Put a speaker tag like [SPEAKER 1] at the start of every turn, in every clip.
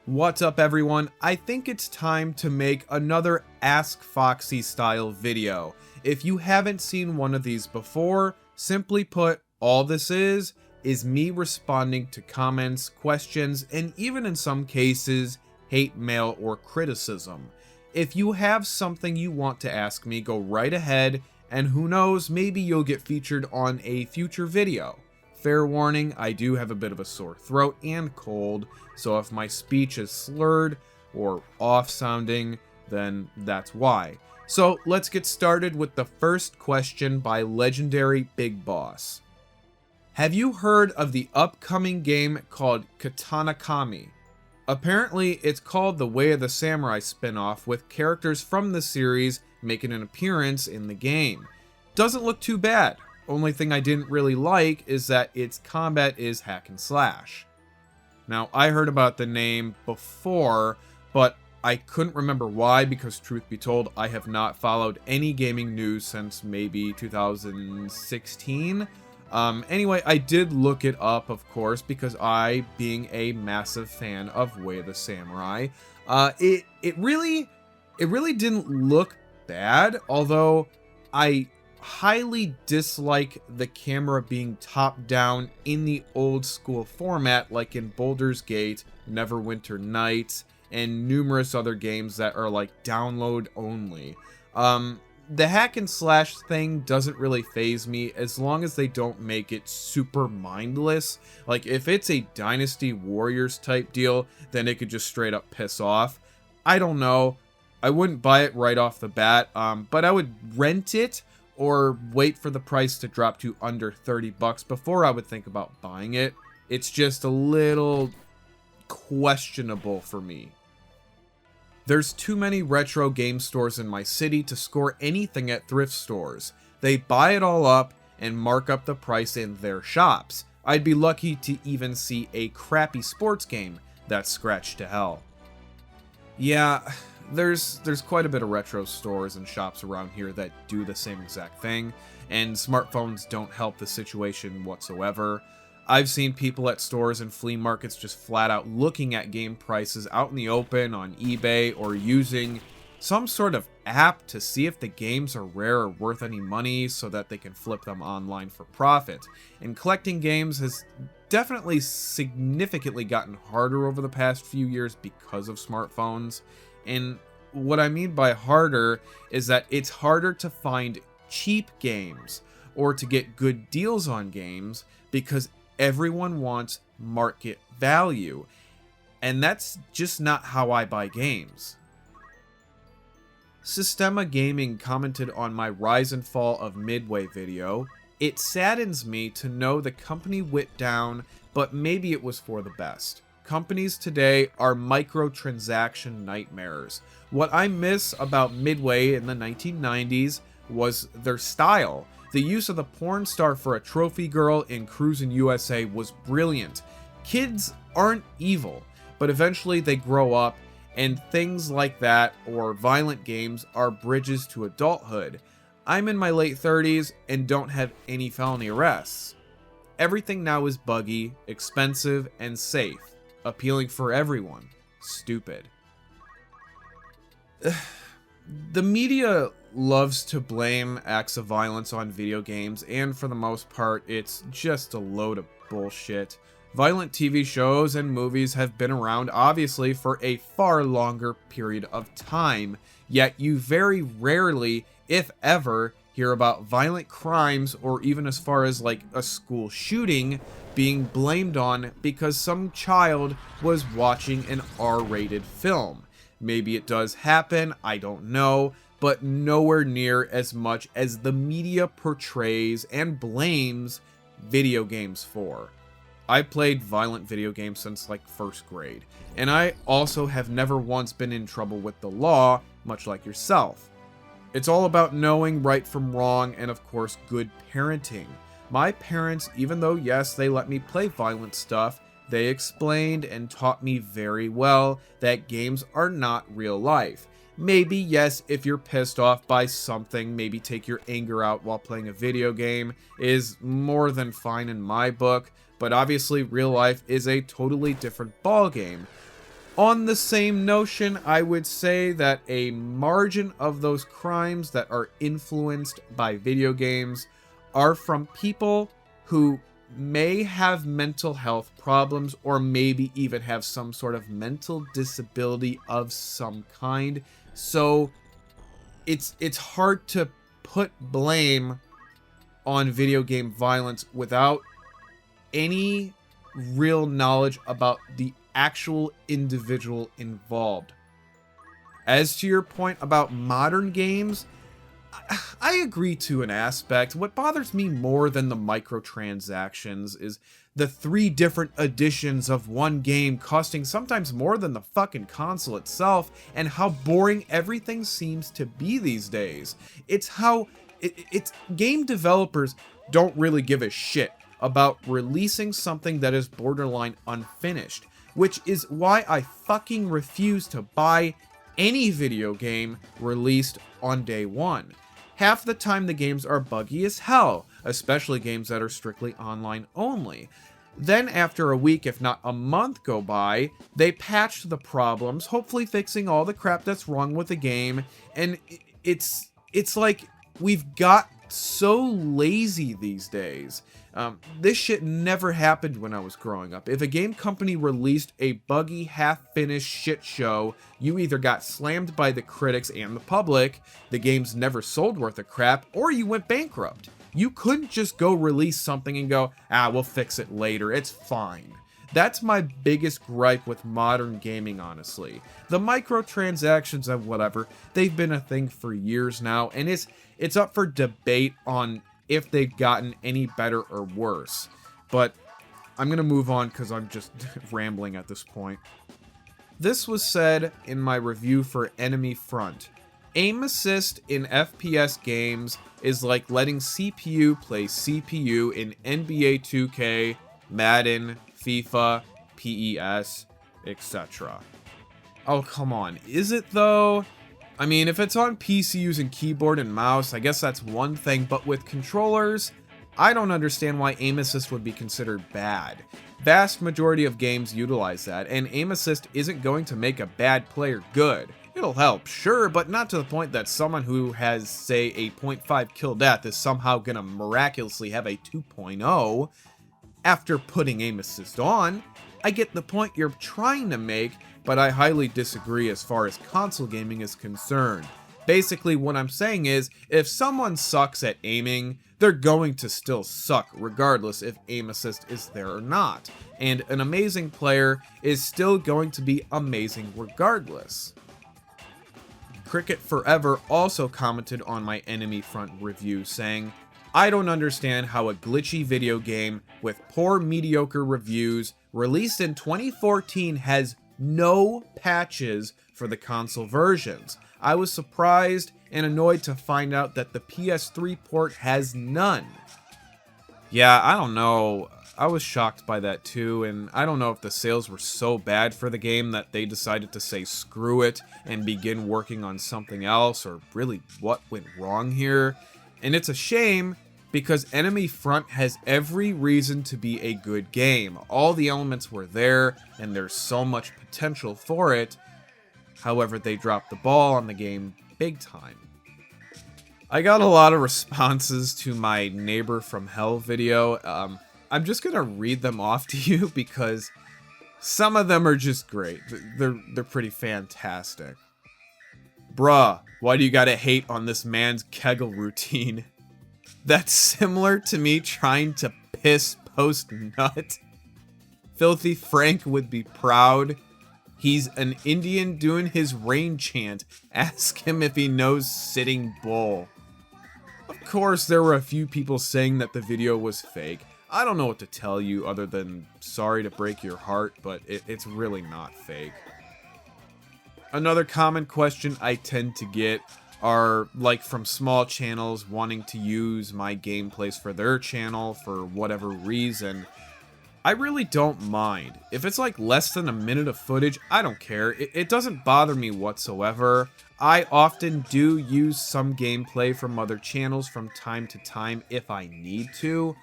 [SPEAKER 1] What's up everyone? I think it's time to make another Ask Foxy style video. If you haven't seen one of these before, simply put, all this is me responding to comments, questions, and even in some cases, hate mail or criticism. If you have something you want to ask me, go right ahead, and who knows, maybe you'll get featured on a future video. Fair warning, I do have a bit of a sore throat and cold, so if my speech is slurred or off-sounding, then that's why. So let's get started with the first question by legendary Big Boss. Have you heard of the upcoming game called Katana Kami? Apparently, it's called the Way of the Samurai spin-off with characters from the series making an appearance in the game. Doesn't look too bad. Only thing I didn't really like is that its combat is hack and slash. Now, I heard about the name before, but I couldn't remember why because truth be told, I have not followed any gaming news since maybe 2016. Anyway, I did look it up, of course, because I, being a massive fan of Way of the Samurai, it really didn't look bad, although I highly dislike the camera being top down in the old school format like in Baldur's Gate, Neverwinter Nights, and numerous other games that are like download only. The hack and slash thing doesn't really faze me as long as they don't make it super mindless. Like if it's a Dynasty Warriors type deal, then it could just straight up piss off. I don't know. I wouldn't buy it right off the bat, but I would rent it or wait for the price to drop to under 30 bucks before I would think about buying it. It's just a little questionable for me. There's too many retro game stores in my city to score anything at thrift stores. They buy it all up and mark up the price in their shops. I'd be lucky to even see a crappy sports game that's scratched to hell. Yeah, there's quite a bit of retro stores and shops around here that do the same exact thing, and smartphones don't help the situation whatsoever. I've seen people at stores and flea markets just flat out looking at game prices out in the open on eBay or using some sort of app to see if the games are rare or worth any money so that they can flip them online for profit. And collecting games has definitely significantly gotten harder over the past few years because of smartphones. And what I mean by harder is that it's harder to find cheap games or to get good deals on games because everyone wants market value. And that's just not how I buy games. Sistema Gaming commented on my Rise and Fall of Midway video. It saddens me to know the company went down, but maybe it was for the best. Companies today are microtransaction nightmares. What I miss about Midway in the 1990s was their style. The use of the porn star for a trophy girl in Cruisin' USA was brilliant. Kids aren't evil, but eventually they grow up, and things like that or violent games are bridges to adulthood. I'm in my late 30s and don't have any felony arrests. Everything now is buggy, expensive, and safe. Appealing for everyone. Stupid. The media loves to blame acts of violence on video games, and for the most part, it's just a load of bullshit. Violent TV shows and movies have been around, obviously, for a far longer period of time, yet you very rarely, if ever, hear about violent crimes or even as far as like a school shooting being blamed on because some child was watching an R-rated film. Maybe it does happen, I don't know, but nowhere near as much as the media portrays and blames video games for. I played violent video games since like first grade, and I also have never once been in trouble with the law, much like yourself. It's all about knowing right from wrong and of course good parenting. My parents, even though yes, they let me play violent stuff, they explained and taught me very well that games are not real life. Maybe, yes, if you're pissed off by something, maybe take your anger out while playing a video game is more than fine in my book, but obviously real life is a totally different ballgame. On the same notion, I would say that a margin of those crimes that are influenced by video games are from people who may have mental health problems or maybe even have some sort of mental disability of some kind. So it's hard to put blame on video game violence without any real knowledge about the actual individual involved. As to your point about modern games, I agree to an aspect. What bothers me more than the microtransactions is the 3 different editions of one game costing sometimes more than the fucking console itself, and how boring everything seems to be these days. It's how it's game developers don't really give a shit about releasing something that is borderline unfinished, which is why I fucking refuse to buy any video game released on day one. Half the time the games are buggy as hell, especially games that are strictly online only. Then after a week, if not a month go by, they patch the problems, hopefully fixing all the crap that's wrong with the game, and it's like we've got so lazy these days. This shit never happened when I was growing up. If a game company released a buggy, half-finished shit show, you either got slammed by the critics and the public, the game's never sold worth a crap, or you went bankrupt. You couldn't just go release something and go, we'll fix it later, it's fine. That's my biggest gripe with modern gaming, honestly. The microtransactions and whatever, they've been a thing for years now, and it's up for debate on if they've gotten any better or worse. But I'm going to move on because I'm just rambling at this point. This was said in my review for Enemy Front. Aim assist in FPS games is like letting CPU play CPU in NBA 2K, Madden, FIFA, PES, etc. Oh, come on. Is it though? I mean, if it's on PC using keyboard and mouse, I guess that's one thing, but with controllers, I don't understand why aim assist would be considered bad. Vast majority of games utilize that, and aim assist isn't going to make a bad player good. It'll help, sure, but not to the point that someone who has, say, a 0.5 kill death is somehow gonna miraculously have a 2.0 after putting aim assist on. I get the point you're trying to make, but I highly disagree as far as console gaming is concerned. Basically, what I'm saying is, if someone sucks at aiming, they're going to still suck regardless if aim assist is there or not. And an amazing player is still going to be amazing regardless. Cricket Forever also commented on my Enemy Front review saying, I don't understand how a glitchy video game with poor mediocre reviews released in 2014 has no patches for the console versions. I was surprised and annoyed to find out that the PS3 port has none. Yeah, I don't know. I was shocked by that too, and I don't know if the sales were so bad for the game that they decided to say screw it and begin working on something else, or really what went wrong here. And it's a shame, because Enemy Front has every reason to be a good game. All the elements were there, and there's so much potential for it. However, they dropped the ball on the game big time. I got a lot of responses to my Neighbor from Hell video. I'm just gonna read them off to you because some of them are just great. They're pretty fantastic. Bruh, why do you gotta hate on this man's Kegel routine? That's similar to me trying to piss post-nut. Filthy Frank would be proud. He's an Indian doing his rain chant. Ask him if he knows Sitting Bull. Of course, there were a few people saying that the video was fake. I don't know what to tell you other than sorry to break your heart, but it's really not fake. Another common question I tend to get are like from small channels wanting to use my gameplays for their channel for whatever reason. I really don't mind. If it's like less than a minute of footage, I don't care. It doesn't bother me whatsoever. I often do use some gameplay from other channels from time to time if I need to.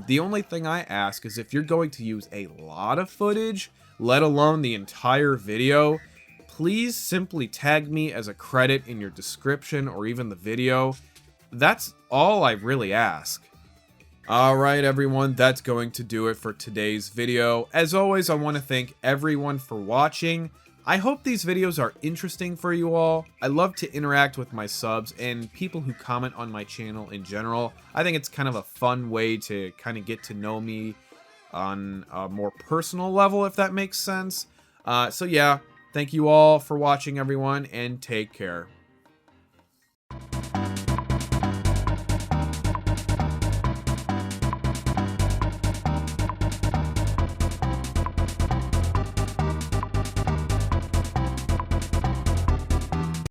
[SPEAKER 1] The only thing I ask is if you're going to use a lot of footage, let alone the entire video, please simply tag me as a credit in your description or even the video. That's all I really ask. Alright everyone, that's going to do it for today's video. As always, I want to thank everyone for watching. I hope these videos are interesting for you all. I love to interact with my subs and people who comment on my channel in general. I think it's kind of a fun way to kind of get to know me on a more personal level, if that makes sense. So yeah, thank you all for watching everyone, and take care.